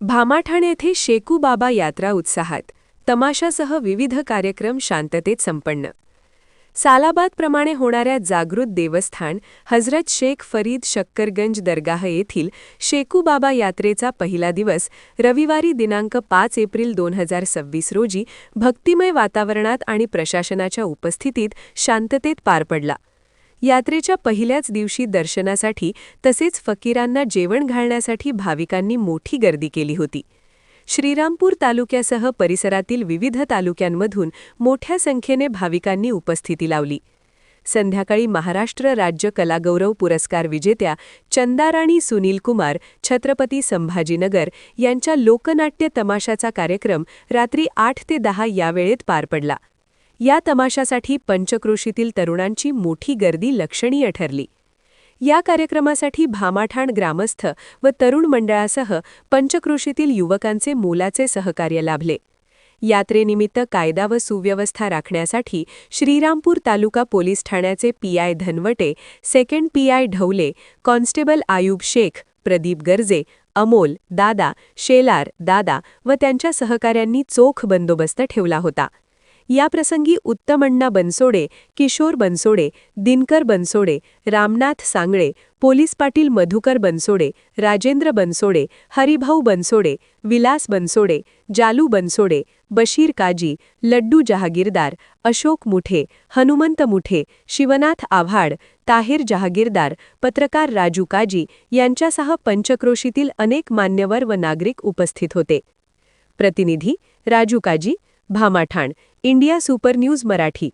भामाठाण येथे शेकूबाबा यात्रा उत्साहात, तमाशासह विविध कार्यक्रम शांततेत संपन्न. सालाबादप्रमाणे होणाऱ्या जागृत देवस्थान हजरत शेख फरीद शक्करगंज दरगाह येथील शेकूबाबा यात्रेचा पहिला दिवस रविवारी दिनांक 5 एप्रिल 2026 रोजी भक्तिमय वातावरणात आणि प्रशासनाच्या उपस्थितीत शांततेत पार पडला. यात्रेच्या पहिल्याच दिवशी दर्शनासाठी तसेच फकीरांना जेवण घालण्यासाठी भाविकांनी मोठी गर्दी केली होती. श्रीरामपूर तालुक्यासह परिसरातील विविध तालुक्यांमधून मोठ्या संख्येने भाविकांनी उपस्थिती लावली. संध्याकाळी महाराष्ट्र राज्य कलागौरव पुरस्कार विजेत्या चंदाराणी सुनील कुमार, छत्रपती संभाजीनगर यांच्या लोकनाट्य तमाशाचा कार्यक्रम रात्री 8 ते 10 या वेळेत पार पडला. या तमाशासाठी पंचक्रोशीतील तरुणांची मोठी गर्दी लक्षणीय ठरली. या कार्यक्रमासाठी भामाठाण ग्रामस्थ व तरुण मंडळासह पंचक्रोशीतील युवकांचे मोलाचे सहकार्य लाभले. यात्रेनिमित्त कायदा व सुव्यवस्था राखण्यासाठी श्रीरामपूर तालुका पोलीस ठाण्याचे PI Dhanwate, second PI Dhawale, constable Ayub Shaikh, Pradeep Garje, Amol, Dada, Shelar, दादा व त्यांच्या सहकाऱ्यांनी चोख बंदोबस्त ठेवला होता. याप्रसंगी उत्तमण्णा बनसोडे, किशोर बनसोडे, दिनकर बनसोडे, रामनाथ सांगळे, पोलीस पाटील मधुकर बनसोडे, राजेंद्र बनसोडे, हरिभाऊ बनसोडे, विलास बनसोडे, जालू बनसोडे, बशीर काजी, लड्डू जहागीरदार, अशोक मुठे, हनुमंत मुठे, शिवनाथ आव्हाड, ताहिर जहागीरदार, पत्रकार राजू काजी यांच्यासह पंचक्रोशीतील अनेक मान्यवर व नागरिक उपस्थित होते. प्रतिनिधी राजू काजी, भामाठाण, इंडिया सुपर न्यूज मराठी.